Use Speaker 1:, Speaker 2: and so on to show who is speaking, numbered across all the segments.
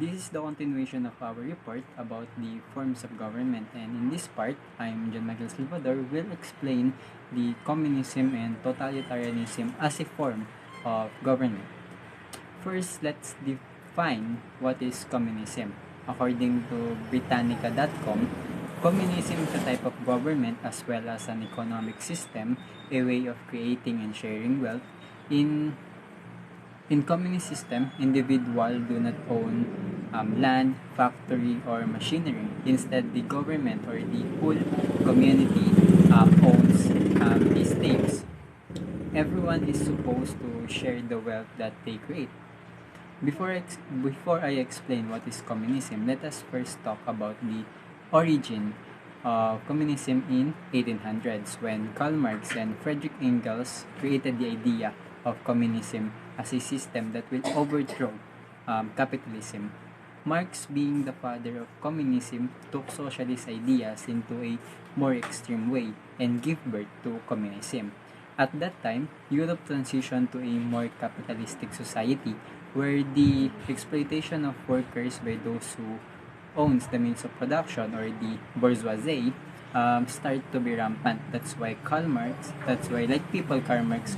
Speaker 1: This is the continuation of our report about the forms of government, and in this part, I'm John Michael Salvador will explain the communism and totalitarianism as a form of government. First, let's define what is communism. According to Britannica.com, communism is a type of government as well as an economic system, a way of creating and sharing wealth. In communist system, individual do not own land, factory, or machinery. Instead, the government or the whole community owns these things. Everyone is supposed to share the wealth that they create. Before I explain what is communism, let us first talk about the origin of communism in 1800s when Karl Marx and Friedrich Engels created the idea of communism as a system that will overthrow capitalism. Marx, being the father of communism, took socialist ideas into a more extreme way and gave birth to communism. At that time, Europe transitioned to a more capitalistic society where the exploitation of workers by those who owns the means of production or the bourgeoisie start to be rampant. That's why Karl Marx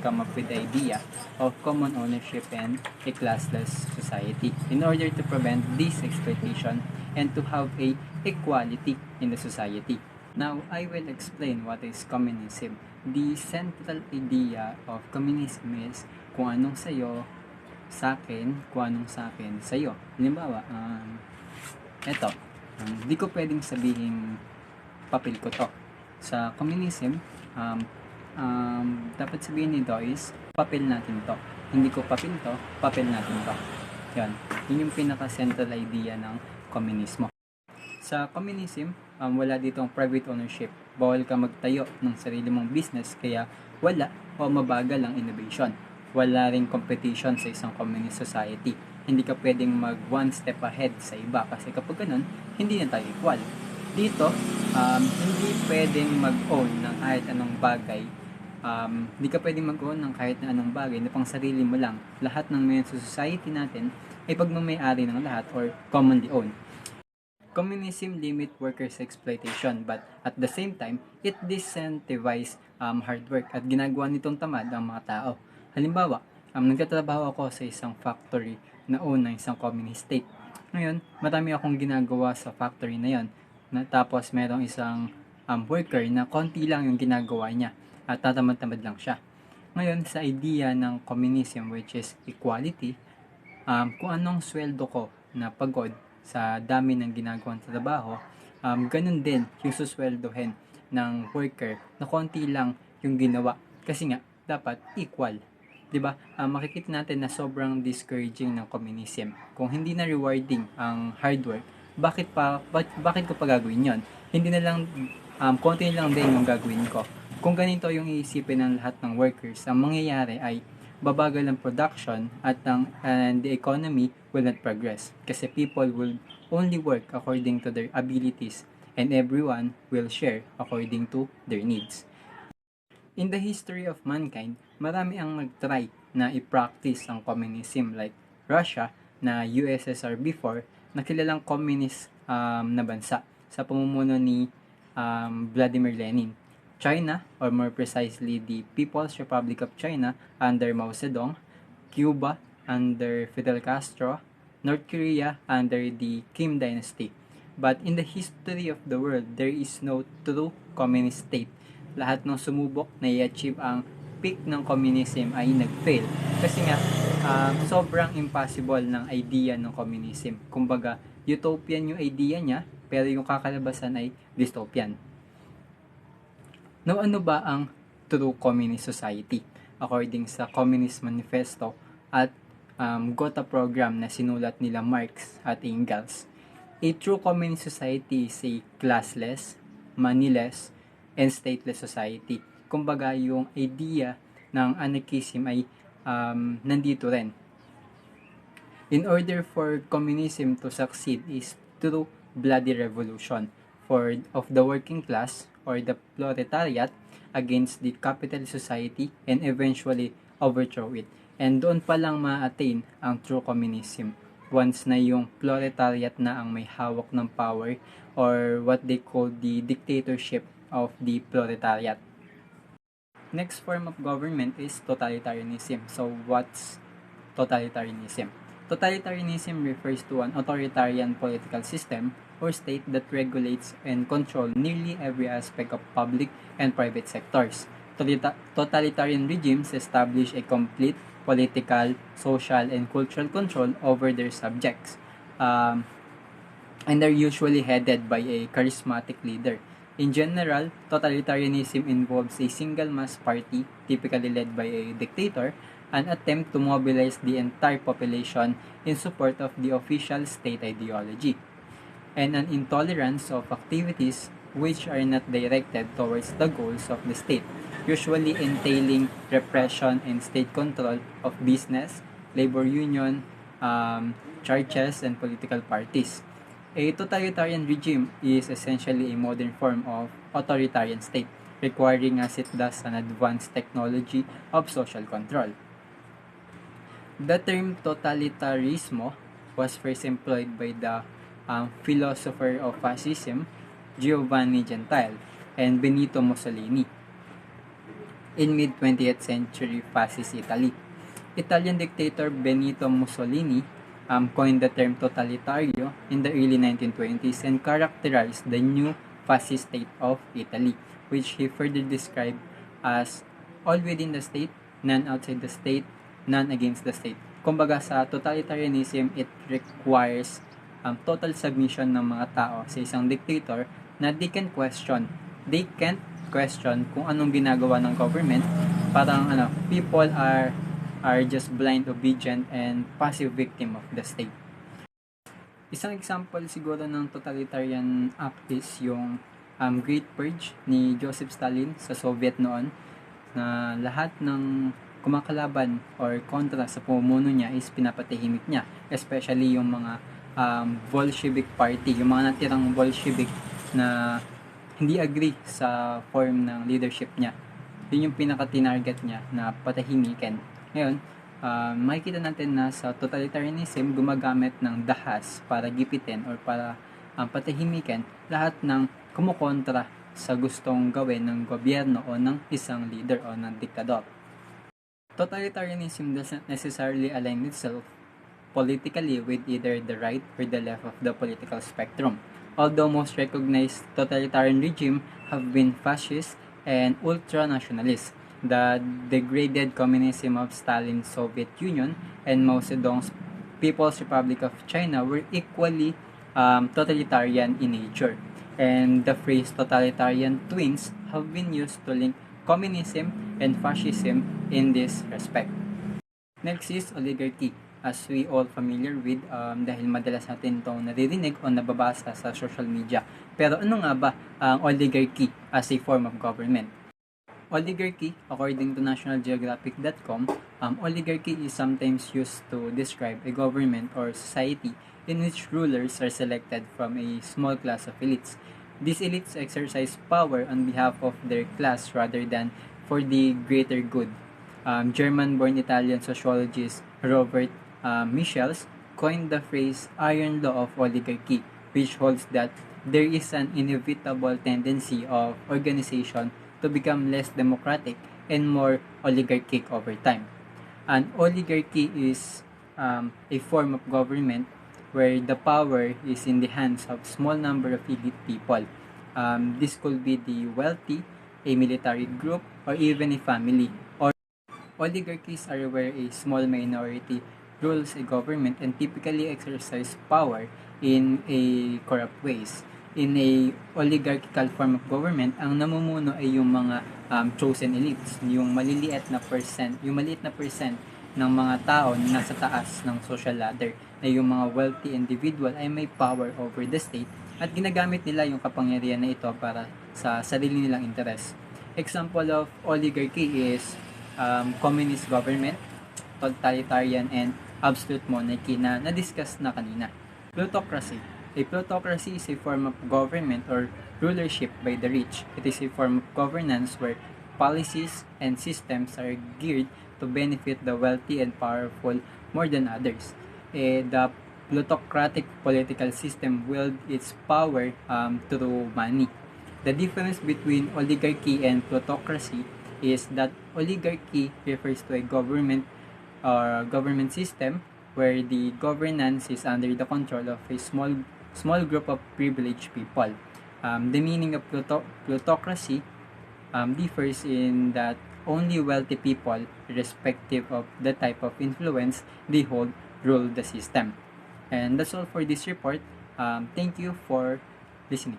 Speaker 1: come up with the idea of common ownership and a classless society in order to prevent this exploitation and to have a equality in the society. Now, I will explain what is communism. The central idea of communism is kung anong sayo, sa akin, kung anong sa akin, sa'yo. Halimbawa, eto, di ko pwedeng sabihin papel ko to. Sa communism, dapat sabihin nito is papel natin to. Hindi ko papel to, papel natin to. Yan. Yun yung pinaka-central idea ng komunismo. Sa communism, wala ditong private ownership. Bawal ka magtayo ng sarili mong business kaya wala o mabagal ang innovation. Wala ring competition sa isang communist society. Hindi ka pwedeng mag one step ahead sa iba kasi kapag ganun, hindi na tayo equal. Dito, hindi pwedeng mag-own ng kahit anong bagay. Hindi ka pwedeng mag-own ng kahit na anong bagay na pang sarili mo lang. Lahat ng members sa society natin ay pagmamayari ng lahat or commonly owned. Communism limit workers' exploitation but at the same time, it disincentivizes hard work at ginagawa nitong tamad ang mga tao. Halimbawa, nagtatrabaho ako sa isang factory na own ng isang communist state. Ngayon, marami akong ginagawa sa factory na yon. Tapos merong isang worker na konti lang yung ginagawa niya at tatamad-tamad lang siya. Ngayon, sa idea ng communism which is equality, kung anong sweldo ko na pagod sa dami ng ginagawang trabaho, ganun din yung susweldohin ng worker na konti lang yung ginawa. Kasi nga, dapat equal. Diba? Makikita natin na sobrang discouraging ng communism. Kung hindi na rewarding ang hard work, bakit ko pa gagawin yon? Hindi na lang, konti lang din yung gagawin ko. Kung ganito yung iisipin ng lahat ng workers, ang mangyayari ay babagal ang production and the economy will not progress kasi people will only work according to their abilities and everyone will share according to their needs. In the history of mankind, marami ang nag-try na i-practice ang communism like Russia na USSR before na kilalang communist na bansa sa pamumuno ni Vladimir Lenin. China, or more precisely the People's Republic of China under Mao Zedong, Cuba under Fidel Castro, North Korea under the Kim Dynasty. But in the history of the world, there is no true communist state. Lahat ng sumubok na i-achieve ang peak ng communism ay nag-fail. Kasi nga, sobrang impossible ng idea ng communism. Kumbaga, utopian yung idea niya, pero yung kakalabasan ay dystopian. Now, ano ba ang true communist society? According sa Communist Manifesto at Gotha program na sinulat nila Marx at Engels, a true communist society is a classless, moneyless, and stateless society. Kumbaga, yung idea ng anarchism ay nandito rin. In order for communism to succeed is through bloody revolution of the working class or the proletariat against the capitalist society and eventually overthrow it. And doon pa lang ma-attain ang true communism once na yung proletariat na ang may hawak ng power, or what they call the dictatorship of the proletariat. Next form of government is totalitarianism. So what's totalitarianism? Totalitarianism refers to an authoritarian political system or state that regulates and controls nearly every aspect of public and private sectors. Totalitarian regimes establish a complete political, social, and cultural control over their subjects. And they're usually headed by a charismatic leader. In general, totalitarianism involves a single mass party, typically led by a dictator, an attempt to mobilize the entire population in support of the official state ideology, and an intolerance of activities which are not directed towards the goals of the state, usually entailing repression and state control of business, labor union, churches, and political parties. A totalitarian regime is essentially a modern form of authoritarian state, requiring as it does an advanced technology of social control. The term totalitarismo was first employed by the philosopher of fascism, Giovanni Gentile, and Benito Mussolini in mid-20th century fascist Italy. Italian dictator Benito Mussolini coined the term totalitario in the early 1920s and characterized the new fascist state of Italy, which he further described as all within the state, none outside the state, none against the state. Kumbaga sa totalitarianism, it requires total submission ng mga tao sa isang dictator na they can't question kung anong ginagawa ng government. Parang people are just blind, obedient, and passive victim of the state. Isang example siguro ng totalitarian act is yung Great Purge ni Joseph Stalin sa Soviet noon, na lahat ng kumakalaban or kontra sa pumuno niya is pinapatahimik niya, especially yung mga Bolshevik party, yung mga natirang Bolshevik na hindi agree sa form ng leadership niya. Yun yung pinaka-tinarget niya na patahimikin. Ngayon, makikita natin na sa totalitarianism, gumagamit ng dahas para gipitin or para patahimikin lahat ng kumukontra sa gustong gawin ng gobyerno o ng isang leader o ng diktador. Totalitarianism doesn't necessarily align itself politically with either the right or the left of the political spectrum. Although most recognized totalitarian regime have been fascist and ultra-nationalist, the degraded communism of Stalin's Soviet Union and Mao Zedong's People's Republic of China were equally totalitarian in nature. And the phrase totalitarian twins have been used to link communism and fascism in this respect. Next is oligarchy, as we all familiar with dahil madalas natin itong naririnig o nababasa sa social media. Pero ano nga ba ang oligarchy as a form of government? Oligarchy, according to nationalgeographic.com, oligarchy is sometimes used to describe a government or society in which rulers are selected from a small class of elites. These elites exercise power on behalf of their class rather than for the greater good. German-born Italian sociologist Robert Michels coined the phrase iron law of oligarchy, which holds that there is an inevitable tendency of organization to become less democratic and more oligarchic over time. An oligarchy is a form of government where the power is in the hands of small number of elite people. This could be the wealthy, a military group, or even a family. Or oligarchies are where a small minority rules a government and typically exercise power in a corrupt ways. In a oligarchical form of government, ang namumuno ay yung mga chosen elites, yung maliit na percent ng mga tao na nasa taas ng social ladder, na yung mga wealthy individual ay may power over the state at ginagamit nila yung kapangyarihan na ito para sa sarili nilang interes. Example of oligarchy is communist government, totalitarian, and absolute monarchy na na-discuss na kanina. Plutocracy. A plutocracy is a form of government or rulership by the rich. It is a form of governance where policies and systems are geared to benefit the wealthy and powerful more than others. The plutocratic political system wield its power through money. The difference between oligarchy and plutocracy is that oligarchy refers to a government system where the governance is under the control of a small group of privileged people. The meaning of plutocracy differs in that only wealthy people, irrespective of the type of influence they hold, rule the system. And that's all for this report. Thank you for listening.